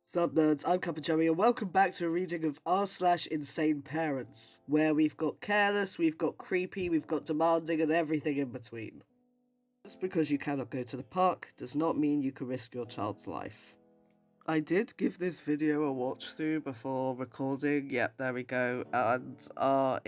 Sup nerds, I'm CuppaJoey and welcome back to a reading of r/insaneparents, where we've got careless, we've got creepy, we've got demanding and everything in between. Just because you cannot go to the park does not mean you can risk your child's life. I did give this video a watch through before recording, yep, there we go, and I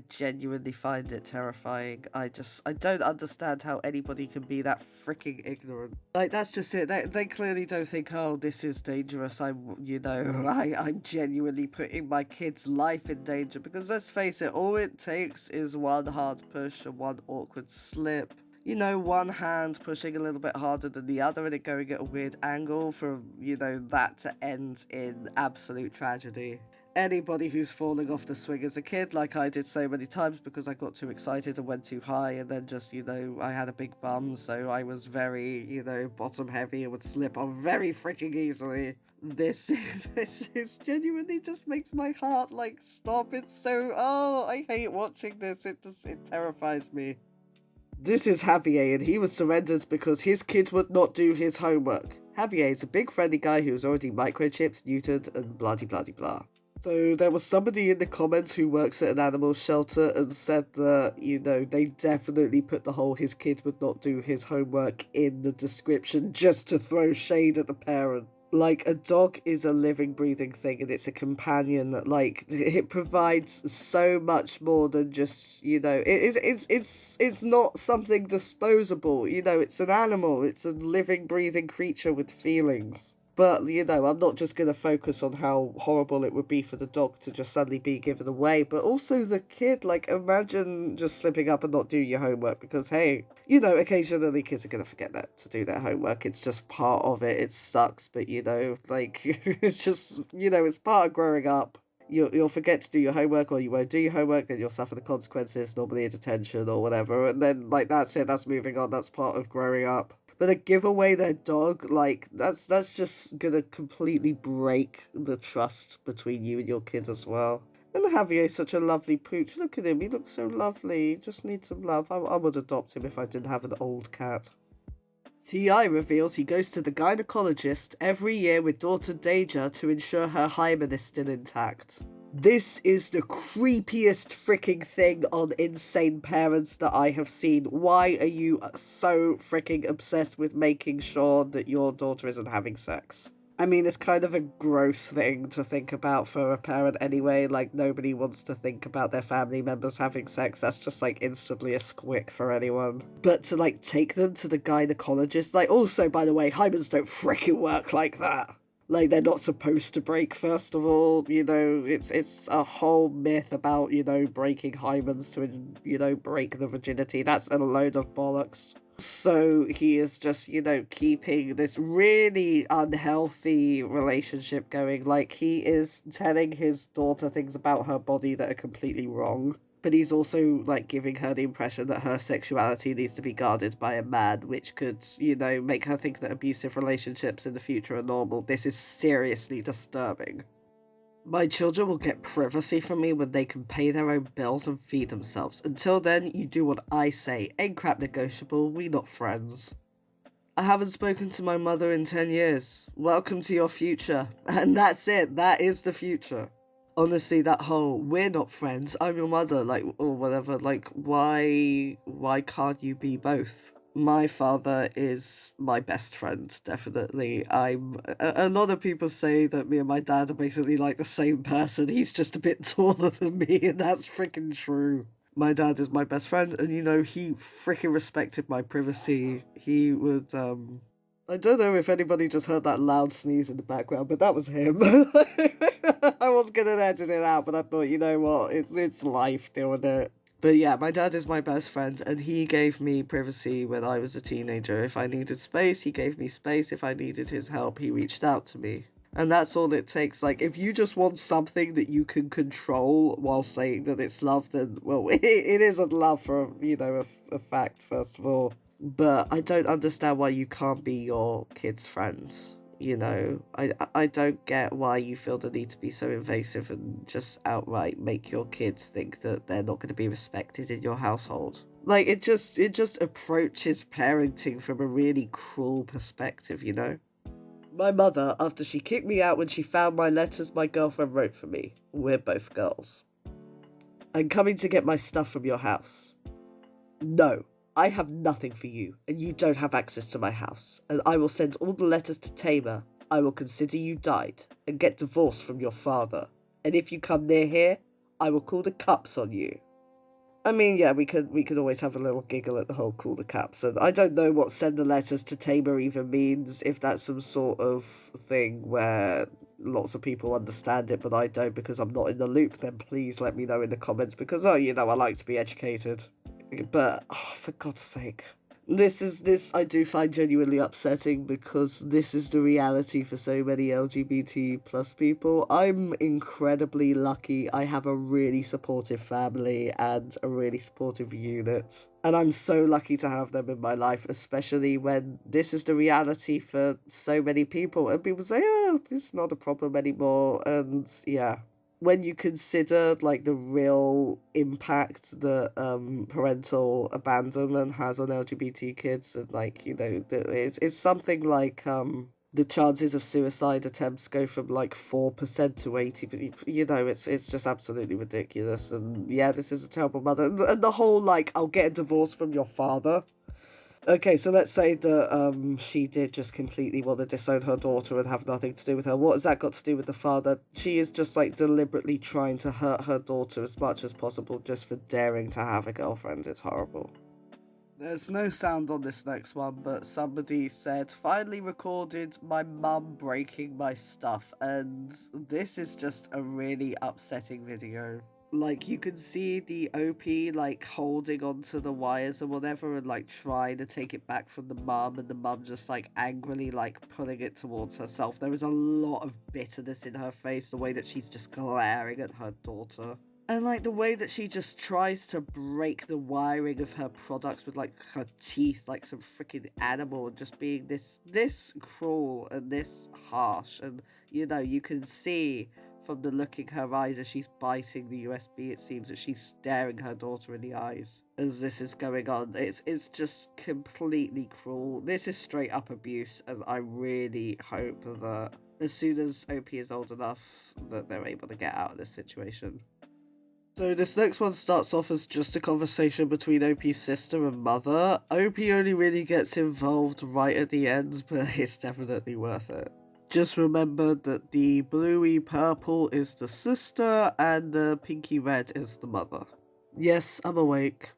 genuinely find it terrifying. I don't understand how anybody can be that freaking ignorant. Like, that's just it, they clearly don't think, oh, this is dangerous, I'm genuinely putting my kid's life in danger, because let's face it, all it takes is one hard push and one awkward slip. You know, one hand pushing a little bit harder than the other and it going at a weird angle for, that to end in absolute tragedy. Anybody who's falling off the swing as a kid, like I did so many times because I got too excited and went too high and then just, I had a big bum, so I was very, bottom heavy and would slip on very freaking easily. This is genuinely just makes my heart, stop. It's so, I hate watching this. It terrifies me. This is Javier, and he was surrendered because his kid would not do his homework. Javier is a big friendly guy who's already microchipped, neutered, and blah-de-blah-de-blah. So there was somebody in the comments who works at an animal shelter and said that, they definitely put the whole his kid would not do his homework in the description just to throw shade at the parent. Like, a dog is a living, breathing thing, and it's a companion. Like, it provides so much more than just, it's not something disposable. It's an animal. It's a living, breathing creature with feelings. But, I'm not just going to focus on how horrible it would be for the dog to just suddenly be given away, but also the kid. Like, imagine just slipping up and not doing your homework because, hey, occasionally kids are going to forget that to do their homework. It's just part of it. It sucks, but, it's just, it's part of growing up. You'll forget to do your homework, or you won't do your homework, then you'll suffer the consequences, normally a detention or whatever, and then, that's it, that's moving on, that's part of growing up. But to give away their dog, that's just gonna completely break the trust between you and your kid as well. And Javier's such a lovely pooch. Look at him, he looks so lovely. He just needs some love. I would adopt him if I didn't have an old cat. T.I. reveals he goes to the gynecologist every year with daughter Deja to ensure her hymen is still intact. This is the creepiest freaking thing on Insane Parents that I have seen. Why are you so freaking obsessed with making sure that your daughter isn't having sex? I mean, it's kind of a gross thing to think about for a parent anyway. Like, nobody wants to think about their family members having sex. That's just, instantly a squick for anyone. But to, take them to the gynecologist... also, by the way, hymens don't freaking work like that. They're not supposed to break, first of all. It's a whole myth about, breaking hymens to, break the virginity. That's a load of bollocks. So he is just, keeping this really unhealthy relationship going. He is telling his daughter things about her body that are completely wrong. But he's also, giving her the impression that her sexuality needs to be guarded by a man, which could, make her think that abusive relationships in the future are normal. This is seriously disturbing. My children will get privacy from me when they can pay their own bills and feed themselves. Until then, you do what I say. Ain't crap negotiable, we not friends. I haven't spoken to my mother in 10 years. Welcome to your future. And that's it, that is the future. Honestly, that whole, we're not friends, I'm your mother, or whatever, why can't you be both? My father is my best friend, definitely. A lot of people say that me and my dad are basically the same person. He's just a bit taller than me, and that's freaking true. My dad is my best friend, and he freaking respected my privacy. He would, I don't know if anybody just heard that loud sneeze in the background, but that was him. I was gonna edit it out, but I thought, you know what, it's life, deal with it. But yeah, my dad is my best friend, and he gave me privacy when I was a teenager. If I needed space, he gave me space. If I needed his help, he reached out to me. And that's all it takes. If you just want something that you can control while saying that it's love, then, well, it isn't love for, a fact, first of all. But I don't understand why you can't be your kid's friend. I don't get why you feel the need to be so invasive and just outright make your kids think that they're not going to be respected in your household. It just approaches parenting from a really cruel perspective, My mother, after she kicked me out when she found my letters my girlfriend wrote for me. We're both girls. I'm coming to get my stuff from your house. No, I have nothing for you, and you don't have access to my house, and I will send all the letters to Tamer. I will consider you died, and get divorced from your father. And if you come near here, I will call the cops on you. I mean, yeah, we could always have a little giggle at the whole call the cops, and I don't know what send the letters to Tamer even means, if that's some sort of thing where lots of people understand it, but I don't because I'm not in the loop, then please let me know in the comments, because, I like to be educated. But, for God's sake. This I do find genuinely upsetting because this is the reality for so many LGBT plus people. I'm incredibly lucky. I have a really supportive family and a really supportive unit. And I'm so lucky to have them in my life, especially when this is the reality for so many people. And people say, oh, it's not a problem anymore. And yeah. When you consider the real impact that parental abandonment has on LGBT kids, and it's something like the chances of suicide attempts go from 4% to 80%. It's just absolutely ridiculous. And yeah, this is a terrible mother. And the whole I'll get a divorce from your father. Okay, so let's say that she did just completely want to disown her daughter and have nothing to do with her. What has that got to do with the father? She is just deliberately trying to hurt her daughter as much as possible just for daring to have a girlfriend. It's horrible. There's no sound on this next one, but somebody said, finally recorded my mum breaking my stuff, and this is just a really upsetting video. You can see the OP, holding onto the wires or whatever and, trying to take it back from the mum, and the mum just, angrily, pulling it towards herself. There is a lot of bitterness in her face, the way that she's just glaring at her daughter. And, the way that she just tries to break the wiring of her products with, her teeth, like some freaking animal, and just being this cruel and this harsh. And, you can see from the look in her eyes as she's biting the USB, it seems that she's staring her daughter in the eyes as this is going on. It's just completely cruel. This is straight up abuse, and I really hope that as soon as OP is old enough that they're able to get out of this situation. So this next one starts off as just a conversation between OP's sister and mother. OP only really gets involved right at the end, but it's definitely worth it. Just remember that the bluey purple is the sister and the pinky red is the mother. Yes, I'm awake.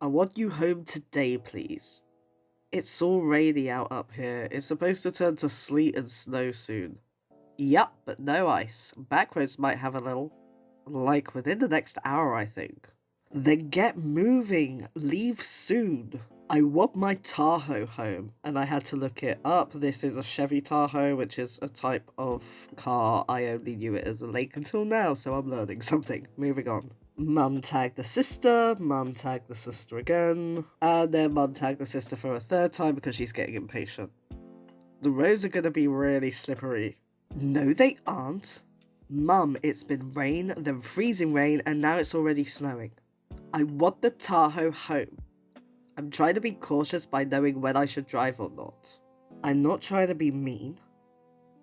I want you home today, please. It's all rainy out up here. It's supposed to turn to sleet and snow soon. Yup, but no ice. Backroads might have a little. Within the next hour, I think. Then get moving. Leave soon. I want my Tahoe home, and I had to look it up. This is a Chevy Tahoe, which is a type of car. I only knew it as a lake until now, so I'm learning something. Moving on. Mum tagged the sister, mum tagged the sister again, and then mum tagged the sister for a third time because she's getting impatient. The roads are going to be really slippery. No, they aren't. Mum, it's been rain, then freezing rain, and now it's already snowing. I want the Tahoe home. I'm trying to be cautious by knowing when I should drive or not. I'm not trying to be mean.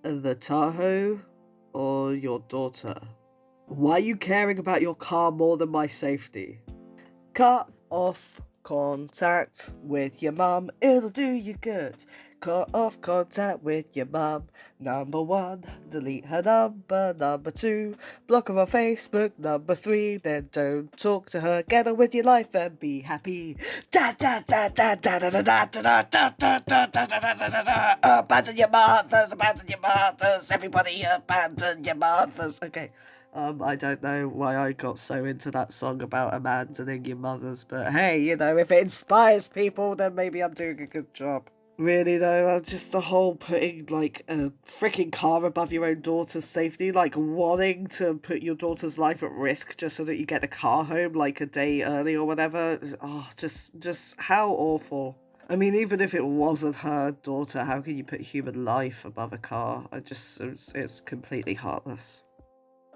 The Tahoe or your daughter? Why are you caring about your car more than my safety? Cut off contact with your mum, it'll do you good. Cut off contact with your mum. Number 1, delete her number. Number 2, block her on Facebook. Number 3, then don't talk to her. Get on with your life and be happy. Abandon your mothers, abandon your mothers. Everybody abandon your mothers. Okay. I don't know why I got so into that song about abandoning your mothers, but hey, if it inspires people, then maybe I'm doing a good job. Really though, just the whole putting a freaking car above your own daughter's safety, wanting to put your daughter's life at risk just so that you get the car home a day early or whatever. Oh, just how awful. I mean, even if it wasn't her daughter, how can you put human life above a car? It's completely heartless.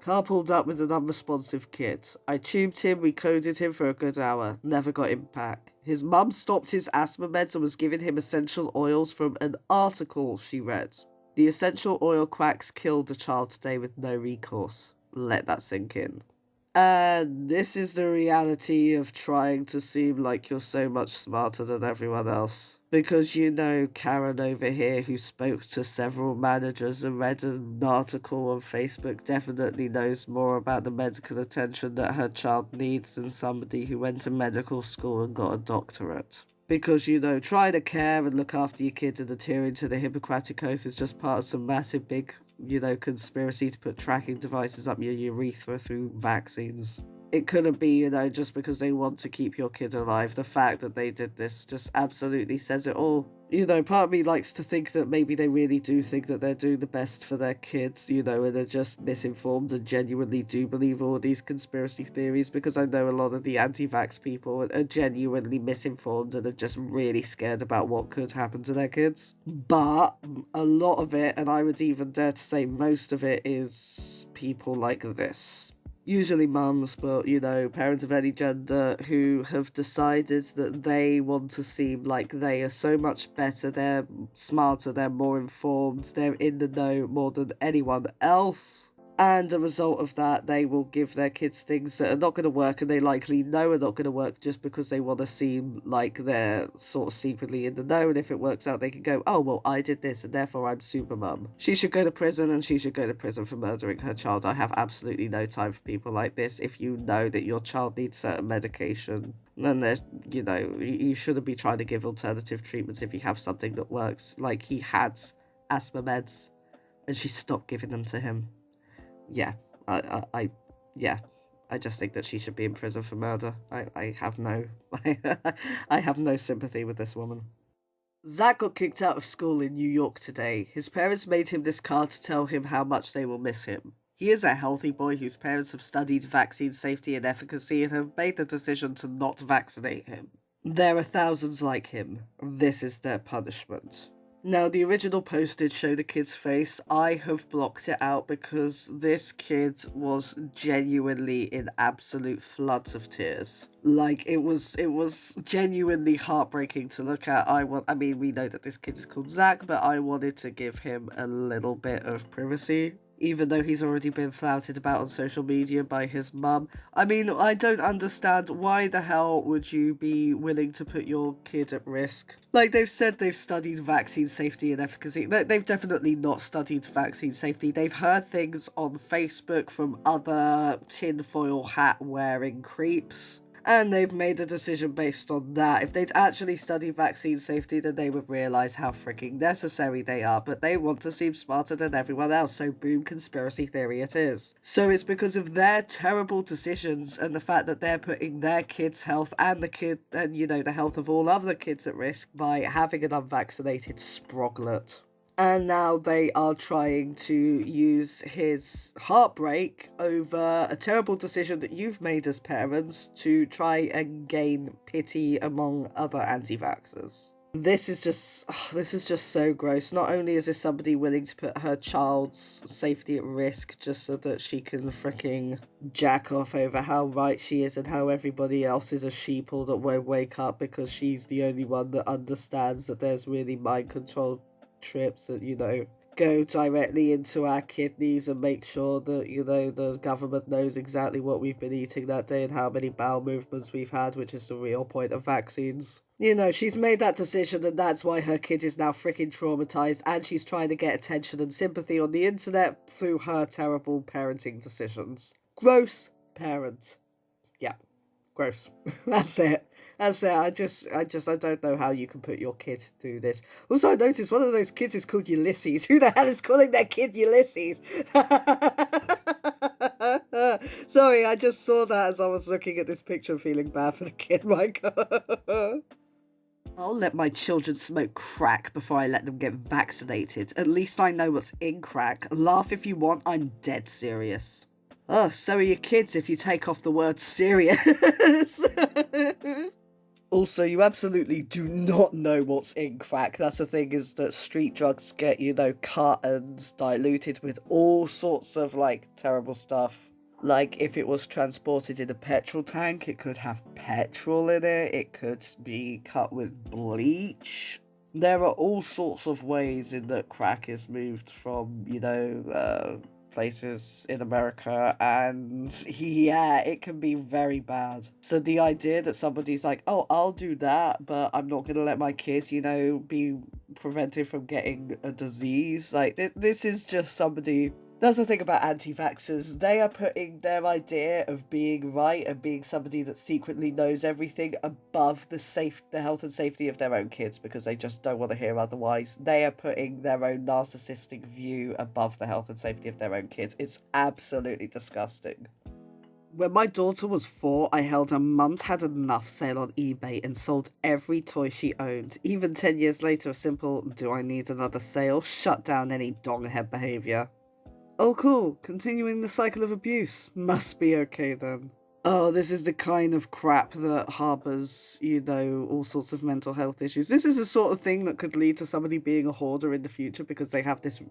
Car pulled up with an unresponsive kid. I tubed him, we coded him for a good hour. Never got him back. His mum stopped his asthma meds and was giving him essential oils from an article she read. The essential oil quacks killed a child today with no recourse. Let that sink in. And this is the reality of trying to seem like you're so much smarter than everyone else. Because Karen over here, who spoke to several managers and read an article on Facebook, definitely knows more about the medical attention that her child needs than somebody who went to medical school and got a doctorate. Because, trying to care and look after your kids and adhering to the Hippocratic Oath is just part of some massive big conspiracy to put tracking devices up your urethra through vaccines. It couldn't be, just because they want to keep your kid alive. The fact that they did this just absolutely says it all. Part of me likes to think that maybe they really do think that they're doing the best for their kids, and they're just misinformed and genuinely do believe all these conspiracy theories, because I know a lot of the anti-vax people are genuinely misinformed and are just really scared about what could happen to their kids. But a lot of it, and I would even dare to say most of it, is people like this. Usually mums, but, parents of any gender who have decided that they want to seem like they are so much better, they're smarter, they're more informed, they're in the know more than anyone else. And a result of that, they will give their kids things that are not going to work, and they likely know are not going to work just because they want to seem like they're sort of secretly in the know. And if it works out, they can go, oh, well, I did this, and therefore I'm super mum. She should go to prison, and she should go to prison for murdering her child. I have absolutely no time for people like this. If you know that your child needs certain medication, then you shouldn't be trying to give alternative treatments if you have something that works. Like, he had asthma meds, and she stopped giving them to him. Yeah, I just think that she should be in prison for murder. I have no, I have no sympathy with this woman. Zach got kicked out of school in New York today. His parents made him this card to tell him how much they will miss him. He is a healthy boy whose parents have studied vaccine safety and efficacy and have made the decision to not vaccinate him. There are thousands like him. This is their punishment. Now, the original post did show the kid's face. I have blocked it out because this kid was genuinely in absolute floods of tears. Like, it was genuinely heartbreaking to look at. We know that this kid is called Zach, but I wanted to give him a little bit of privacy, even though he's already been flouted about on social media by his mum. I don't understand, why the hell would you be willing to put your kid at risk? Like, they've said they've studied vaccine safety and efficacy. They've definitely not studied vaccine safety. They've heard things on Facebook from other tinfoil hat wearing creeps, and they've made a decision based on that. If they'd actually studied vaccine safety, then they would realise how freaking necessary they are, but they want to seem smarter than everyone else, so boom, conspiracy theory it is. So it's because of their terrible decisions and the fact that they're putting their kids' health and the health of all other kids at risk by having an unvaccinated sproglet. And now they are trying to use his heartbreak over a terrible decision that you've made as parents to try and gain pity among other anti-vaxxers. This is just so gross. Not only is this somebody willing to put her child's safety at risk just so that she can freaking jack off over how right she is and how everybody else is a sheeple that won't wake up because she's the only one that understands that there's really mind control trips that go directly into our kidneys and make sure that the government knows exactly what we've been eating that day and how many bowel movements we've had, which is the real point of vaccines. She's made that decision, and that's why her kid is now freaking traumatized, and she's trying to get attention and sympathy on the internet through her terrible parenting decisions. Gross parent. Yeah, gross. That's it. I don't know how you can put your kid through this. Also, I noticed one of those kids is called Ulysses. Who the hell is calling their kid Ulysses? Sorry, I just saw that as I was looking at this picture, feeling bad for the kid. My God. I'll let my children smoke crack before I let them get vaccinated. At least I know what's in crack. Laugh if you want, I'm dead serious. Oh, so are your kids if you take off the word serious. Also, you absolutely do not know what's in crack. That's the thing, is that street drugs get, cut and diluted with all sorts of, terrible stuff. Like, if it was transported in a petrol tank, it could have petrol in it. It could be cut with bleach. There are all sorts of ways in that crack is moved from, places in America, and yeah, it can be very bad. So the idea that somebody's like, oh, I'll do that, but I'm not gonna let my kids, be prevented from getting a disease. Like, this is just somebody. That's the thing about anti-vaxxers. They are putting their idea of being right and being somebody that secretly knows everything above the health and safety of their own kids, because they just don't want to hear otherwise. They are putting their own narcissistic view above the health and safety of their own kids. It's absolutely disgusting. When my daughter was 4, I held a Mum's Had Enough sale on eBay and sold every toy she owned. Even 10 years later, a simple, do I need another sale, shut down any donghead behaviour. Oh cool, continuing the cycle of abuse. Must be okay then. Oh, this is the kind of crap that harbours, all sorts of mental health issues. This is the sort of thing that could lead to somebody being a hoarder in the future because they have this,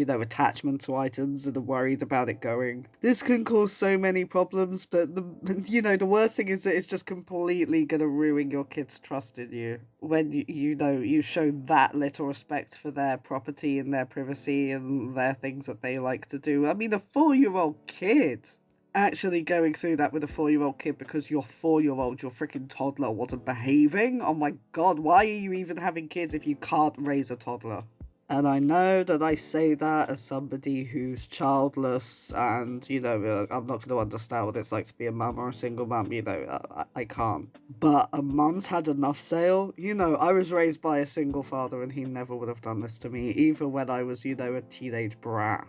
attachment to items and are worried about it going. This can cause so many problems, but the worst thing is that it's just completely gonna ruin your kid's trust in you when you show that little respect for their property and their privacy and their things that they like to do. I mean, a 4-year-old kid actually going through that with a 4-year-old kid because your 4-year-old, your freaking toddler, wasn't behaving. Oh my god, why are you even having kids if you can't raise a toddler? And I know that I say that as somebody who's childless and, I'm not going to understand what it's like to be a mum or a single mum, I can't. But a Mum's Had Enough sale, I was raised by a single father and he never would have done this to me, even when I was, a teenage brat.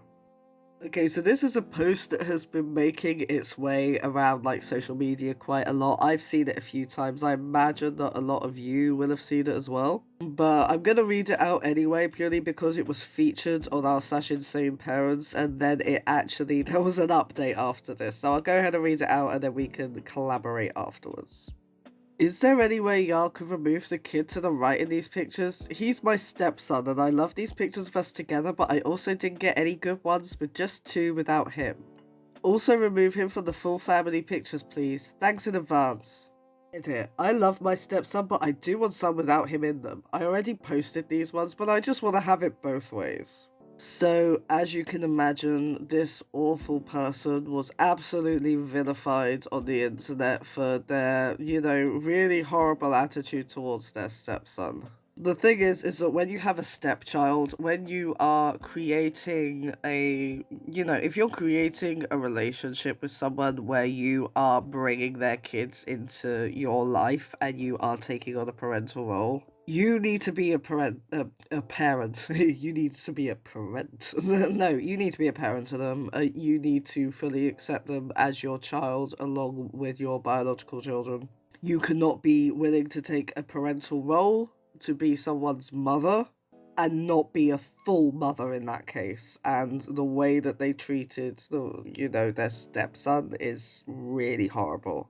Okay, so this is a post that has been making its way around social media quite a lot. I've seen it a few times. I imagine that a lot of you will have seen it as well. But I'm gonna read it out anyway, purely because it was featured on our /insaneparents, and then there was an update after this. So I'll go ahead and read it out and then we can collaborate afterwards. Is there any way y'all could remove the kid to the right in these pictures? He's my stepson and I love these pictures of us together, but I also didn't get any good ones with just 2 without him. Also remove him from the full family pictures, please. Thanks in advance. Edit. I love my stepson, but I do want some without him in them. I already posted these ones, but I just want to have it both ways. So, as you can imagine, this awful person was absolutely vilified on the internet for their, really horrible attitude towards their stepson. The thing is that when you have a stepchild, when you are creating if you're creating a relationship with someone where you are bringing their kids into your life and you are taking on a parental role, you need to be a parent. You need to be a parent. No, you need to be a parent to them. You need to fully accept them as your child along with your biological children. You cannot be willing to take a parental role to be someone's mother and not be a full mother in that case. And the way that they treated their stepson is really horrible.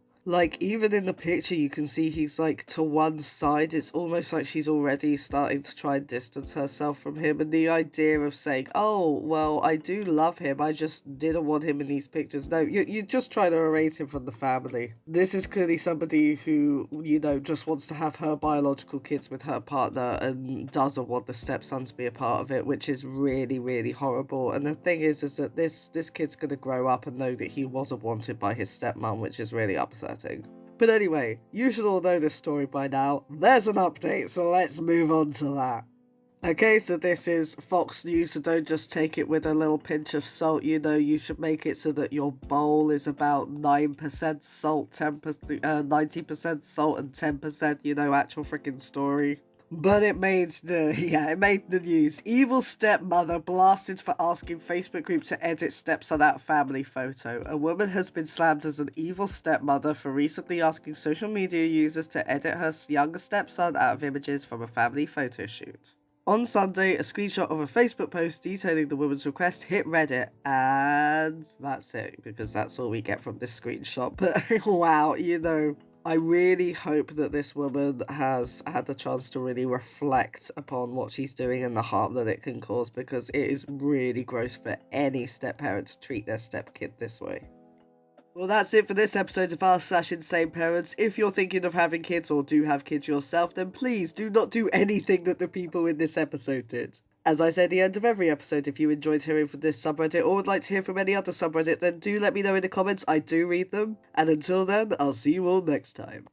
Even in the picture, you can see he's, to one side. It's almost like she's already starting to try and distance herself from him. And the idea of saying, oh, well, I do love him, I just didn't want him in these pictures. No, you're just trying to erase him from the family. This is clearly somebody who, just wants to have her biological kids with her partner and doesn't want the stepson to be a part of it, which is really, really horrible. And the thing is that this kid's going to grow up and know that he wasn't wanted by his stepmom, which is really upsetting. But anyway, you should all know this story by now. There's an update, so let's move on to that. Okay, so this is Fox News, so don't just take it with a little pinch of salt. You should make it so that your bowl is about 9% salt, 90% salt, and 10%, actual freaking story. But it made the news. Evil stepmother blasted for asking Facebook group to edit stepson out family photo. A woman has been slammed as an evil stepmother for recently asking social media users to edit her younger stepson out of images from a family photo shoot. On Sunday, a screenshot of a Facebook post detailing the woman's request hit Reddit, and that's it, because that's all we get from this screenshot. But wow, I really hope that this woman has had the chance to really reflect upon what she's doing and the harm that it can cause, because it is really gross for any step-parent to treat their step-kid this way. Well, that's it for this episode of r/insane parents. If you're thinking of having kids or do have kids yourself, then please do not do anything that the people in this episode did. As I say at the end of every episode, if you enjoyed hearing from this subreddit or would like to hear from any other subreddit, then do let me know in the comments. I do read them. And until then, I'll see you all next time.